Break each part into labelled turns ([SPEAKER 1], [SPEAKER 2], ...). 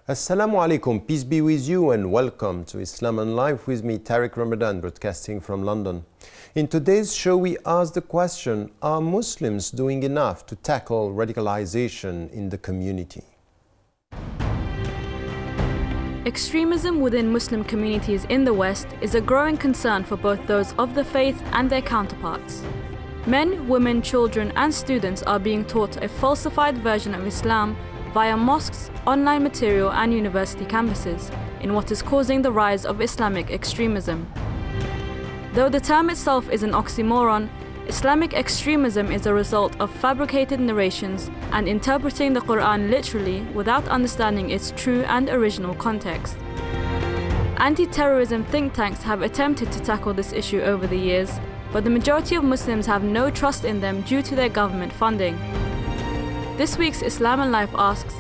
[SPEAKER 1] Assalamu alaikum, peace be with you and welcome to Islam and Life with me, Tariq Ramadan, broadcasting from London. In today's show we ask the question, are Muslims doing enough to tackle radicalization in the community?
[SPEAKER 2] Extremism within Muslim communities in the West is a growing concern for both those of the faith and their counterparts. Men, women, children and students are being taught a falsified version of Islam via mosques, online material and university campuses, in what is causing the rise of Islamic extremism. Though the term itself is an oxymoron, Islamic extremism is a result of fabricated narrations and interpreting the Quran literally without understanding its true and original context. Anti-terrorism think tanks have attempted to tackle this issue over the years, but the majority of Muslims have no trust in them due to their government funding. This week's Islam and Life asks,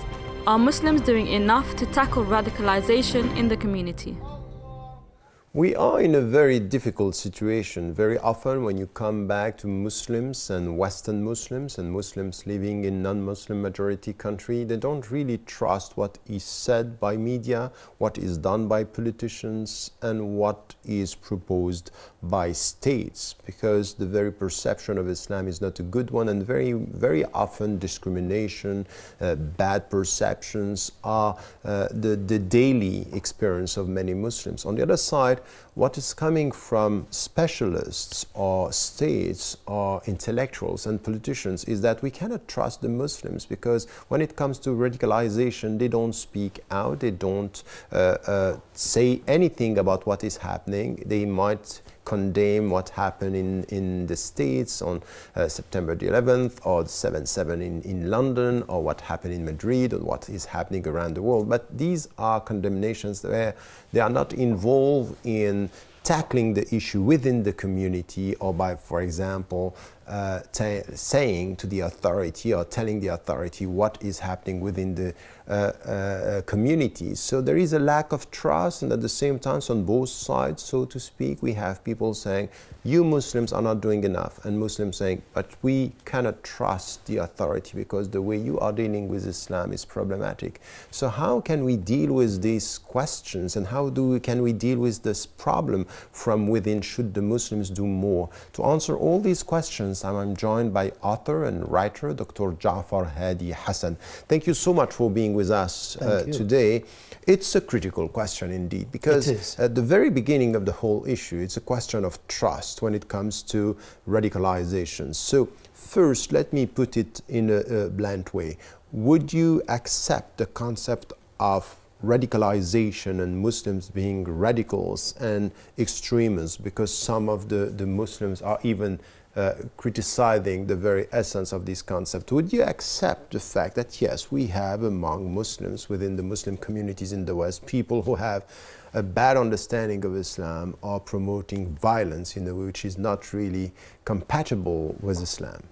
[SPEAKER 2] are Muslims doing enough to tackle radicalization in the community?
[SPEAKER 1] We are in a very difficult situation. Very often when you come back to Muslims and Western Muslims and Muslims living in non-Muslim majority country, they don't really trust what is said by media, what is done by politicians and what is proposed by states, because the very perception of Islam is not a good one, and very often discrimination, bad perceptions are the daily experience of many Muslims. On the other side, what is coming from specialists or states or intellectuals and politicians is that we cannot trust the Muslims, because when it comes to radicalization, they don't speak out, they don't say anything about what is happening. They might condemn what happened in the States on September the 11th or the 7/7 in London, or what happened in Madrid, or what is happening around the world. But these are condemnations where they are not involved in tackling the issue within the community, or by, for example, saying to the authority or telling the authority what is happening within the communities. So there is a lack of trust, and at the same time, on both sides, so to speak, we have people saying, you Muslims are not doing enough, and Muslims saying, but we cannot trust the authority because the way you are dealing with Islam is problematic. So how can we deal with these questions, and how can we deal with this problem from within? Should the Muslims do more? To answer all these questions, I'm joined by author and writer Dr. Ja'far Hadi Hassan. Thank you so much for being with us today. It's a critical question indeed, because at the very beginning of the whole issue, it's a question of trust when it comes to radicalization. So first, let me put it in a blunt way. Would you accept the concept of radicalization and Muslims being radicals and extremists, because some of the Muslims are even criticizing the very essence of this concept? Would you accept the fact that yes, we have among Muslims within the Muslim communities in the West people who have a bad understanding of Islam or promoting violence in a way which is not really compatible with Islam?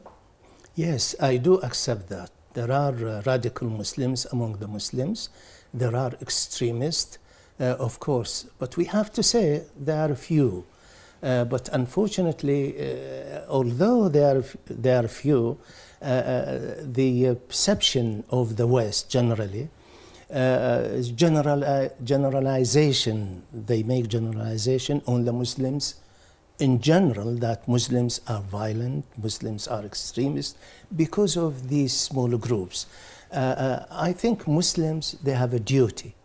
[SPEAKER 3] Yes, I do accept that. There are radical Muslims among the Muslims. There are extremists, of course, but we have to say there are a few. But unfortunately, although there are few, the perception of the West generally is generalization. They make generalization on the Muslims in general, that Muslims are violent, Muslims are extremists because of these smaller groups. I think Muslims, they have a duty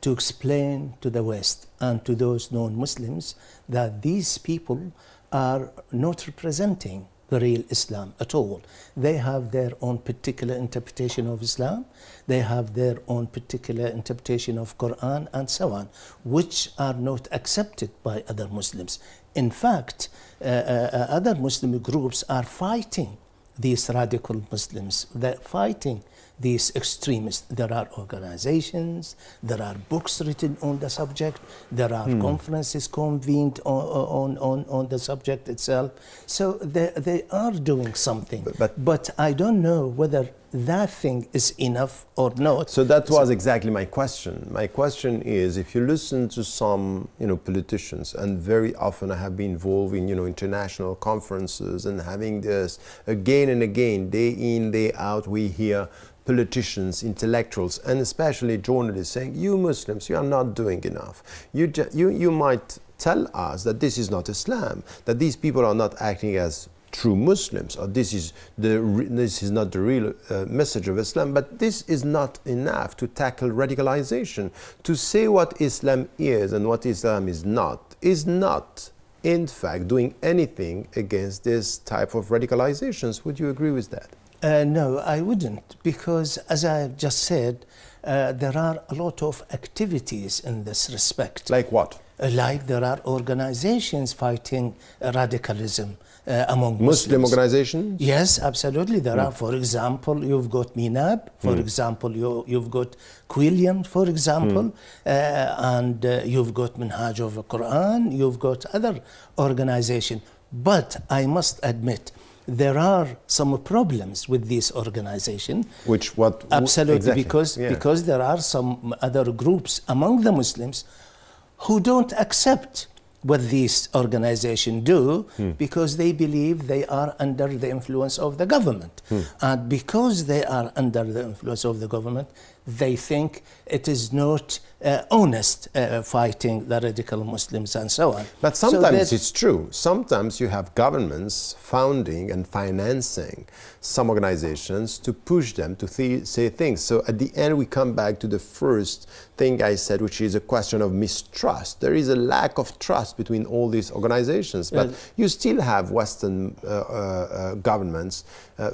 [SPEAKER 3] to explain to the West and to those non-Muslims that these people are not representing the real Islam at all. They have their own particular interpretation of Islam, they have their own particular interpretation of Quran and so on, which are not accepted by other Muslims. In fact, other Muslim groups are fighting these radical Muslims. They're fighting these extremists. There are organizations, there are books written on the subject, there are conferences convened on the subject itself. So they are doing something. But I don't know whether that thing is enough or not.
[SPEAKER 1] So that was exactly my question. My question is, if you listen to some, politicians, and very often I have been involved in, international conferences and having this again and again, day in, day out, we hear politicians, intellectuals, and especially journalists saying, you Muslims, you are not doing enough. You might tell us that this is not Islam, that these people are not acting as true Muslims, or this is not the real message of Islam, but this is not enough to tackle radicalization. To say what Islam is and what Islam is not, in fact, doing anything against this type of radicalizations. Would you agree with that?
[SPEAKER 3] No, I wouldn't, because as I have just said, there are a lot of activities in this respect.
[SPEAKER 1] Like what?
[SPEAKER 3] Like there are organizations fighting radicalism among
[SPEAKER 1] Muslim
[SPEAKER 3] Muslims.
[SPEAKER 1] organizations?
[SPEAKER 3] Yes, absolutely. There are, for example, you've got Minab, for example, you've got Quilliam, for example, and you've got Minhaj of the Quran, you've got other organizations. But I must admit, there are some problems with this organization.
[SPEAKER 1] Which what?
[SPEAKER 3] Absolutely,
[SPEAKER 1] exactly.
[SPEAKER 3] because there are some other groups among the Muslims who don't accept what these organizations do because they believe they are under the influence of the government. And because they are under the influence of the government, they think it is not honest fighting the radical Muslims and so on.
[SPEAKER 1] But sometimes it's true. Sometimes you have governments founding and financing some organizations to push them to say things. So at the end, we come back to the first thing I said, which is a question of mistrust. There is a lack of trust between all these organizations, but you still have Western governments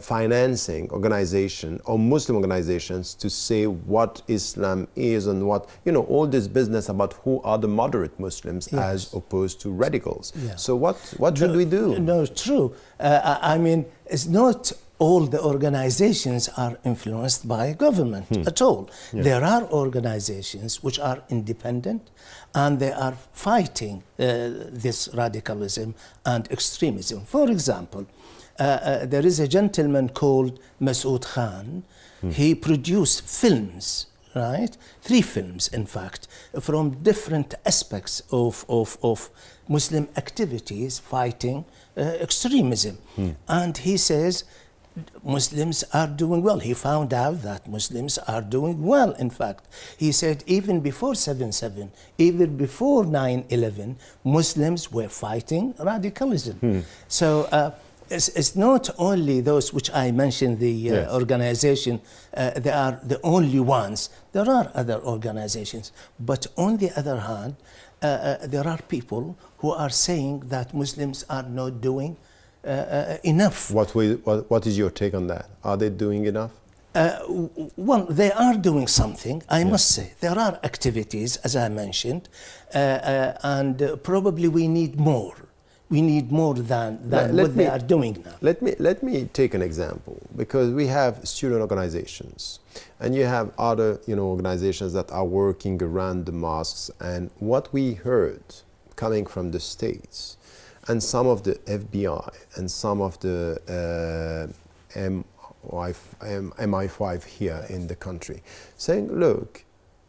[SPEAKER 1] financing organizations or Muslim organizations to say what Islam is and what, all this business about who are the moderate Muslims as opposed to radicals. So what should we do?
[SPEAKER 3] No, true. I mean, it's not all the organizations are influenced by government at all. There are organizations which are independent and they are fighting this radicalism and extremism. For example, there is a gentleman called Masoud Khan. He produced films, right? 3 films, in fact, from different aspects of Muslim activities fighting extremism. And he says Muslims are doing well. He found out that Muslims are doing well, in fact. He said even before 7/7, even before 9/11, Muslims were fighting radicalism. So it's not only those which I mentioned, the organization, they are the only ones. There are other organizations. But on the other hand, there are people who are saying that Muslims are not doing enough.
[SPEAKER 1] What is your take on that? Are they doing enough?
[SPEAKER 3] Well, they are doing something, I must say. There are activities, as I mentioned, and probably we need more. We need more than what they are doing now.
[SPEAKER 1] Let me take an example, because we have student organizations and you have other organizations that are working around the mosques, and what we heard coming from the States and some of the FBI and some of the MI5 here in the country saying, look,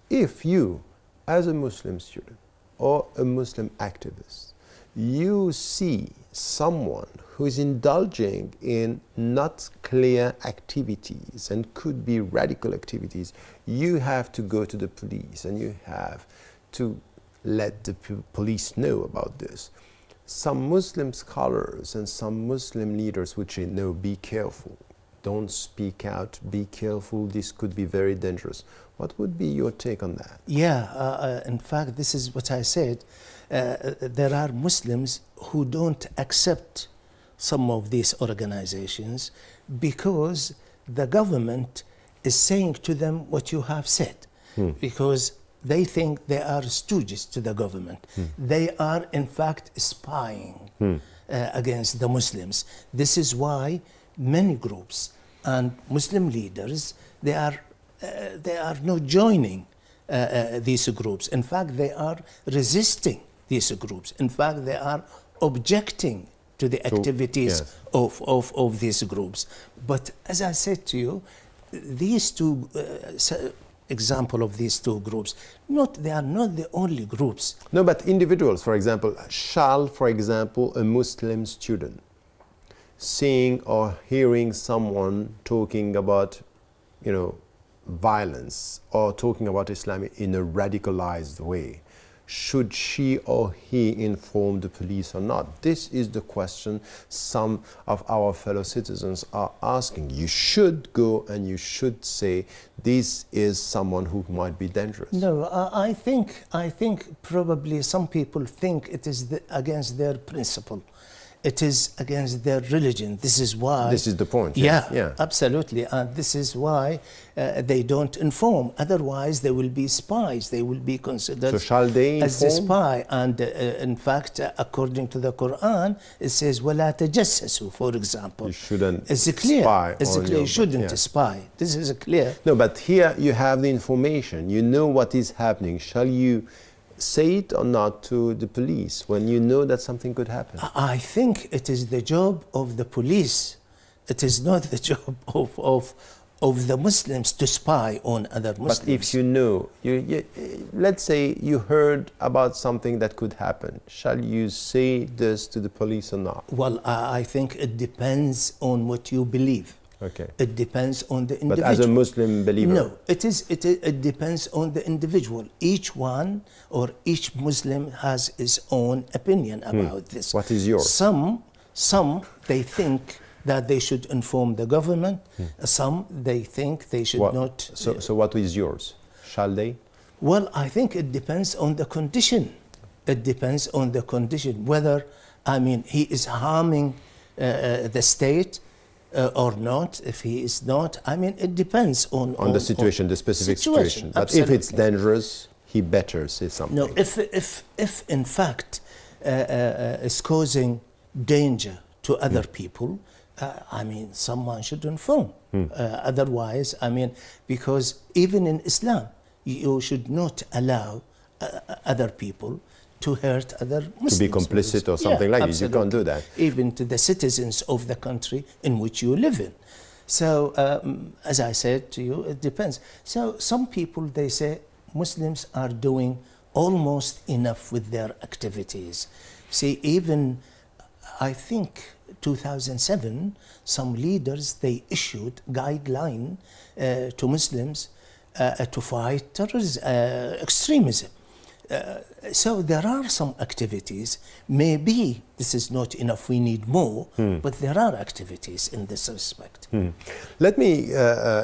[SPEAKER 1] if you as a Muslim student or a Muslim activist, you see someone who is indulging in not clear activities and could be radical activities, you have to go to the police and you have to let the police know about this. Some Muslim scholars and some Muslim leaders would say, no, be careful, don't speak out, be careful, this could be very dangerous. What would be your take on that?
[SPEAKER 3] Yeah, in fact, this is what I said. There are Muslims who don't accept some of these organizations because the government is saying to them what you have said, because they think they are stooges to the government. They are, in fact, spying against the Muslims. This is why many groups, and Muslim leaders, they are not joining these groups. In fact, they are resisting these groups. In fact, they are objecting to the activities of these groups. But as I said to you, these two example of these two groups, they are not the only groups.
[SPEAKER 1] No, but individuals, for example, shall, for example, a Muslim student seeing or hearing someone talking about, violence or talking about Islam in a radicalized way, should she or he inform the police or not? This is the question some of our fellow citizens are asking. You should go and you should say this is someone who might be dangerous.
[SPEAKER 3] No, I think probably some people think it is against their principle. It is against their religion. This is why...
[SPEAKER 1] This is the point.
[SPEAKER 3] Yeah, absolutely. And this is why they don't inform. Otherwise, they will be spies. They will be considered
[SPEAKER 1] so shall they
[SPEAKER 3] as a spy. And in fact, according to the Quran, it says, وَلَا تَجَسَّسُوا, for example.
[SPEAKER 1] You shouldn't
[SPEAKER 3] spy. It's clear. You shouldn't spy. This is clear.
[SPEAKER 1] No, but here you have the information. You know what is happening. Shall you say it or not to the police when you know that something could happen?
[SPEAKER 3] I think it is the job of the police. It is not the job of the Muslims to spy on other Muslims.
[SPEAKER 1] But if you know, let's say you heard about something that could happen, shall you say this to the police or not?
[SPEAKER 3] Well, I think it depends on what you believe.
[SPEAKER 1] Okay.
[SPEAKER 3] It depends on the individual.
[SPEAKER 1] But as a Muslim believer?
[SPEAKER 3] No, it depends on the individual. Each one or each Muslim has his own opinion about this.
[SPEAKER 1] What is yours?
[SPEAKER 3] Some they think that they should inform the government. Some they think they should not.
[SPEAKER 1] So what is yours? Shall they?
[SPEAKER 3] Well, I think it depends on the condition. It depends on the condition, whether, he is harming the state or not. If he is not, it depends on
[SPEAKER 1] the situation, the specific situation. But
[SPEAKER 3] absolutely.
[SPEAKER 1] If it's dangerous, he better say something.
[SPEAKER 3] No, if in fact it's causing danger to other people, someone should inform. Otherwise, because even in Islam, you should not allow other people to hurt other Muslims.
[SPEAKER 1] To be complicit or something like this. You can't do that.
[SPEAKER 3] Even to the citizens of the country in which you live in. So, as I said to you, it depends. So, some people, they say Muslims are doing almost enough with their activities. See, even, I think, 2007, some leaders, they issued guideline to Muslims to fight terrorism, extremism. So there are some activities. Maybe this is not enough, we need more, but there are activities in this respect.
[SPEAKER 1] Let me,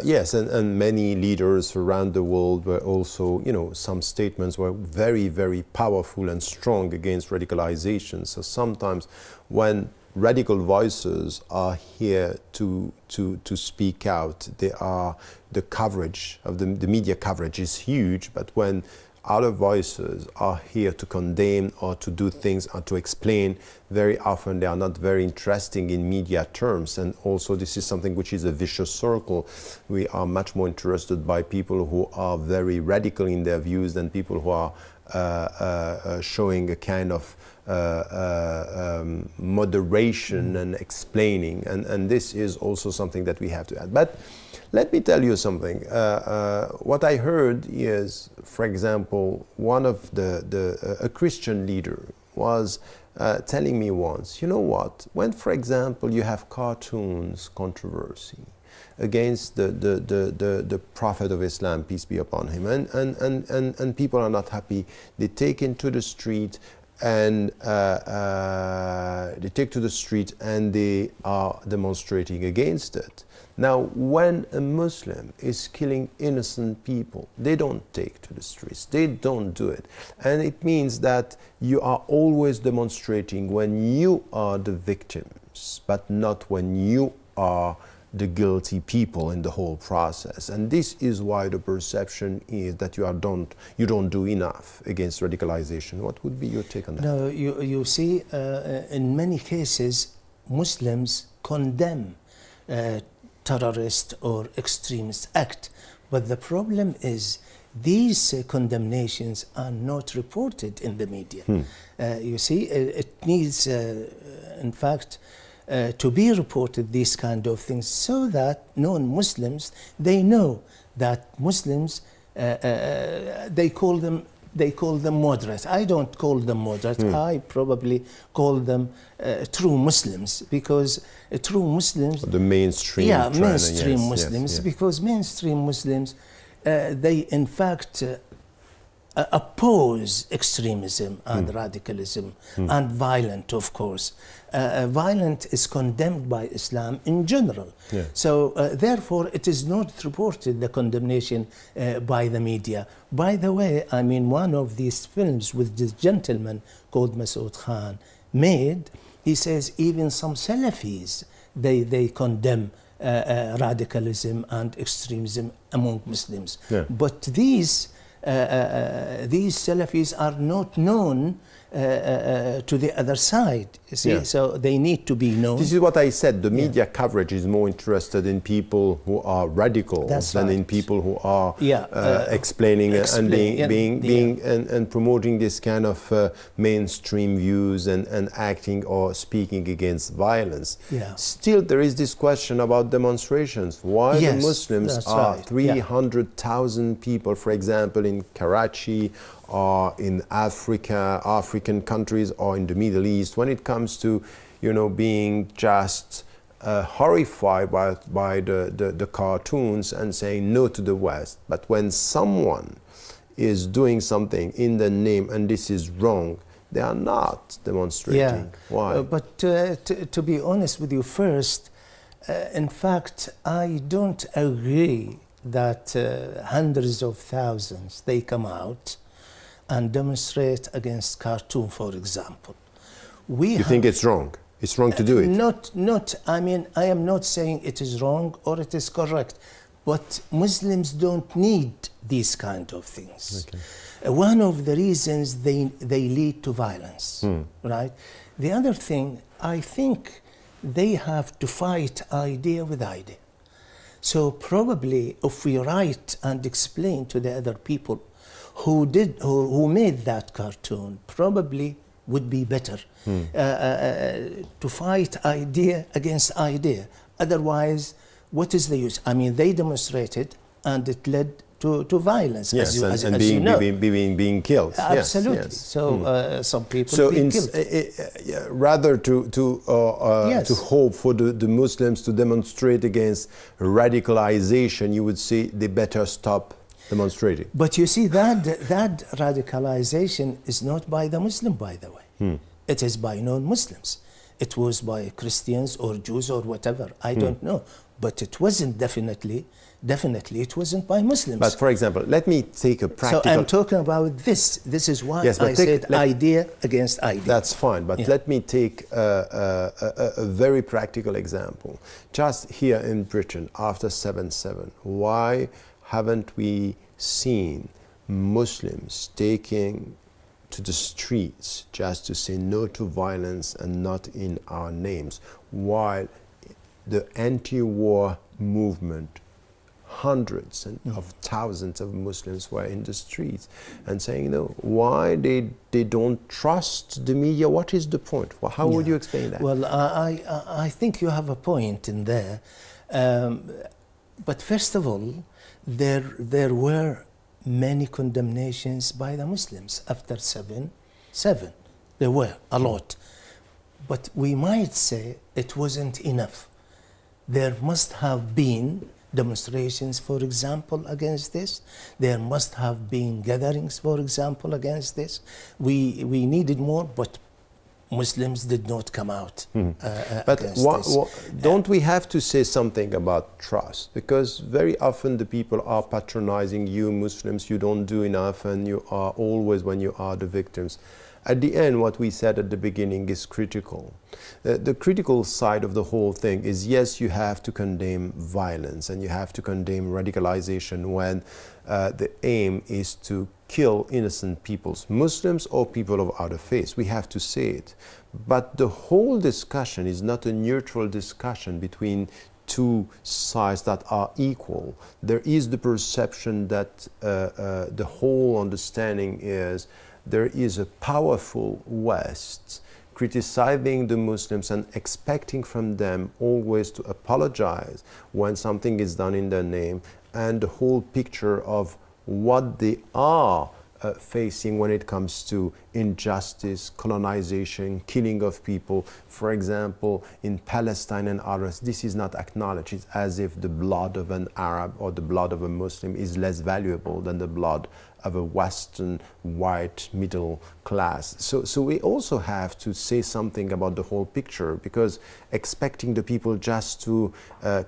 [SPEAKER 1] yes, and many leaders around the world were also, some statements were very, very powerful and strong against radicalization. So sometimes when radical voices are here to speak out, the coverage of the media coverage is huge, but when other voices are here to condemn or to do things or to explain, very often they are not very interesting in media terms. And also this is something which is a vicious circle. We are much more interested by people who are very radical in their views than people who are showing a kind of moderation and explaining. And this is also something that we have to add. But let me tell you something. What I heard is, for example, one of a Christian leader was telling me once, you know what, when, for example, you have cartoons controversy against the Prophet of Islam, peace be upon him, and people are not happy, they take into the street and they are demonstrating against it. Now, when a Muslim is killing innocent people, they don't take to the streets, they don't do it. And it means that you are always demonstrating when you are the victims, but not when you are the guilty people in the whole process. And this is why the perception is that you don't do enough against radicalization. What would be your take on that?
[SPEAKER 3] No, you see, in many cases, Muslims condemn terrorist or extremist act. But the problem is these condemnations are not reported in the media. You see, it needs, in fact, to be reported, these kind of things, so that non-Muslims, they know that Muslims, they call them moderate. I don't call them moderate. I probably call them true Muslims, because true Muslims,
[SPEAKER 1] the mainstream,
[SPEAKER 3] yeah, mainstream Muslims, because mainstream Muslims, they in fact oppose extremism and radicalism and violent, of course. Violent is condemned by Islam in general. So therefore it is not reported, the condemnation by the media. By the way, I mean, one of these films with this gentleman called Masoud Khan made, he says even some Salafis, they condemn radicalism and extremism among Muslims. But these Salafis are not known to the other side, you see, so they need to be known.
[SPEAKER 1] This is what I said, the media coverage is more interested in people who are radical than in people who are explaining and being and promoting this kind of mainstream views and acting or speaking against violence. Still, there is this question about demonstrations. Why the Muslims are 300,000 people, for example, in Karachi, or in Africa, African countries, or in the Middle East, when it comes to, you know, being just horrified by the cartoons and saying no to the West. But when someone is doing something in the name and this is wrong, they are not demonstrating. Why?
[SPEAKER 3] But to be honest with you, first, in fact, I don't agree that hundreds of thousands, they come out and demonstrate against cartoon, for example. You
[SPEAKER 1] think it's wrong? It's wrong to do it?
[SPEAKER 3] I mean, I am not saying it is wrong or it is correct, but Muslims don't need these kind of things. One of the reasons they lead to violence, right? The other thing, I think they have to fight idea with idea. So probably if we write and explain to the other people who made that cartoon, probably would be better to fight idea against idea. Otherwise, what is the use? I mean, they demonstrated and it led to violence, as you know.
[SPEAKER 1] Being killed.
[SPEAKER 3] Absolutely. So some people being killed.
[SPEAKER 1] Rather to hope for the Muslims to demonstrate against radicalization, you would say they better stop demonstrating.
[SPEAKER 3] But you see, that radicalization is not by the Muslim, by the way. It is by non-Muslims. It was by Christians or Jews or whatever. I don't know. But it wasn't definitely it wasn't by Muslims.
[SPEAKER 1] But for example, let me take a practical...
[SPEAKER 3] So I'm talking about this. This is why I said idea against idea.
[SPEAKER 1] That's fine, but let me take a very practical example. Just here in Britain, after 7/7, why haven't we seen Muslims taking to the streets just to say no to violence and not in our names, while the anti-war movement, hundreds of thousands of Muslims were in the streets and saying no? Why they don't trust the media? What is the point? Well, how would you explain that?
[SPEAKER 3] Well, I think you have a point in there. But first of all, there were many condemnations by the Muslims after 7/7. There were a lot. But we might say it wasn't enough. There must have been demonstrations, for example, against this. There must have been gatherings, for example, against this. We needed more, but Muslims did not come out
[SPEAKER 1] but
[SPEAKER 3] against this.
[SPEAKER 1] Don't we have to say something about trust? Because very often the people are patronizing you Muslims, you don't do enough, and you are always, when you are the victims. At the end, what we said at the beginning is critical. The critical side of the whole thing is, yes, you have to condemn violence and you have to condemn radicalization when the aim is to kill innocent peoples, Muslims or people of other faiths. We have to say it. But the whole discussion is not a neutral discussion between two sides that are equal. There is the perception that the whole understanding is there is a powerful West criticizing the Muslims and expecting from them always to apologize when something is done in their name, and the whole picture of what they are facing when it comes to injustice, colonization, killing of people. For example, in Palestine and others, this is not acknowledged. It's as if the blood of an Arab or the blood of a Muslim is less valuable than the blood of a Western white middle class. So we also have to say something about the whole picture, because expecting the people just to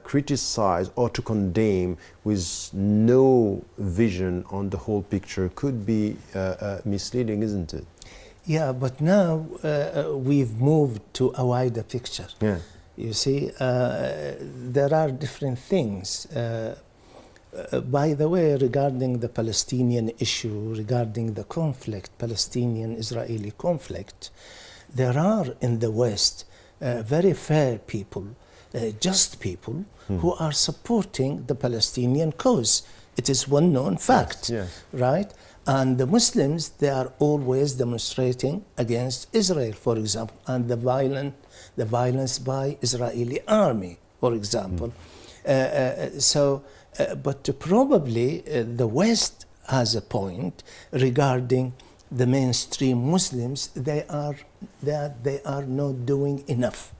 [SPEAKER 1] criticize or to condemn with no vision on the whole picture could be misleading, isn't it?
[SPEAKER 3] Yeah, but now we've moved to a wider picture.
[SPEAKER 1] Yeah.
[SPEAKER 3] You see, there are different things. By the way, regarding the Palestinian issue, regarding the conflict, Palestinian-Israeli conflict, there are in the West very fair people, just people who are supporting the Palestinian cause. It is one known fact,
[SPEAKER 1] yes.
[SPEAKER 3] Right? And the Muslims, they are always demonstrating against Israel, for example, and the violence by Israeli army, for example. But probably the West has a point regarding the mainstream Muslims. They are not doing enough.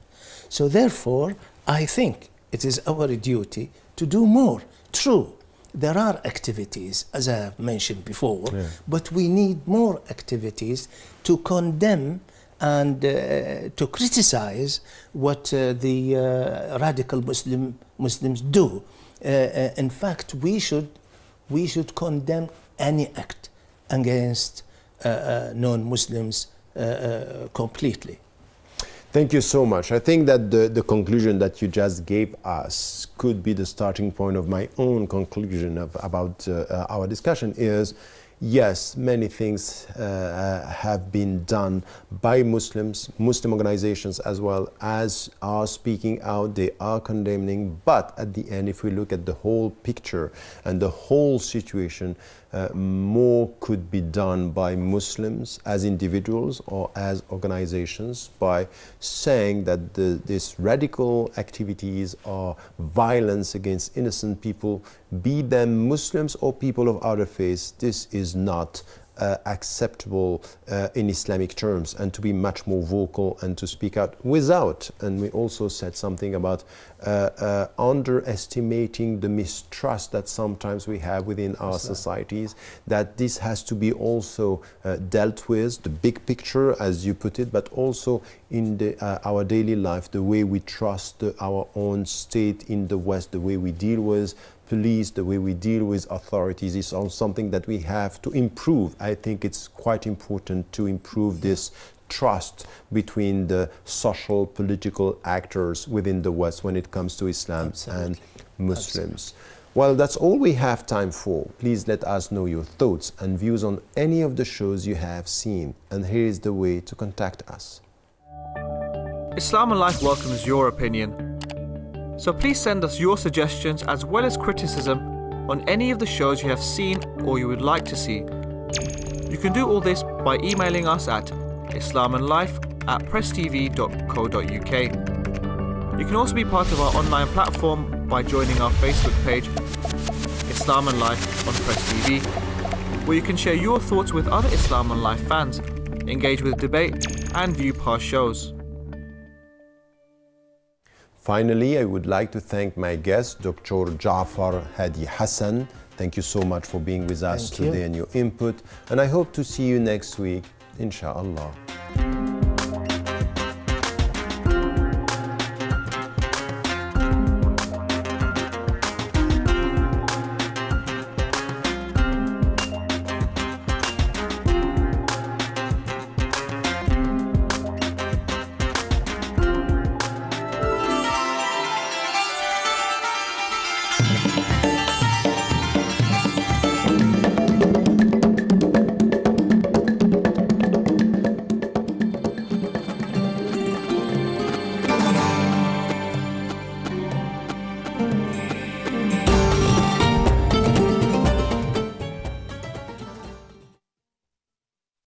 [SPEAKER 3] So therefore, I think it is our duty to do more. True, there are activities, as I have mentioned before,
[SPEAKER 1] yeah.
[SPEAKER 3] but we need more activities to condemn and to criticize what the radical Muslims do. In fact, we should condemn any act against non-Muslims completely.
[SPEAKER 1] Thank you so much. I think that the conclusion that you just gave us could be the starting point of my own conclusion about our discussion is, yes, many things have been done by Muslims, Muslim organizations as well as are speaking out, they are condemning, but at the end, if we look at the whole picture and the whole situation, more could be done by Muslims as individuals or as organizations by saying that these radical activities or violence against innocent people, be them Muslims or people of other faiths, this is not acceptable in Islamic terms, and to be much more vocal and to speak out without, and we also said something about underestimating the mistrust that sometimes we have within our societies, that this has to be also dealt with, the big picture as you put it, but also in our daily life, the way we trust our own state in the West, the way we deal with police, the way we deal with authorities is also something that we have to improve. I think it's quite important to improve this trust between the social, political actors within the West when it comes to Islam
[SPEAKER 3] Absolutely.
[SPEAKER 1] And Muslims.
[SPEAKER 3] Absolutely.
[SPEAKER 1] Well, that's all we have time for. Please let us know your thoughts and views on any of the shows you have seen. And here is the way to contact us.
[SPEAKER 4] Islam and Life welcomes your opinion. So please send us your suggestions as well as criticism on any of the shows you have seen or you would like to see. You can do all this by emailing us at islamandlife@presstv.co.uk. You can also be part of our online platform by joining our Facebook page, Islam and Life on Press TV, where you can share your thoughts with other Islam and Life fans, engage with debate and view past shows.
[SPEAKER 1] Finally, I would like to thank my guest, Dr. Jafar Hadi Hassan. Thank you so much for being with us today and your input. And I hope to see you next week, inshallah.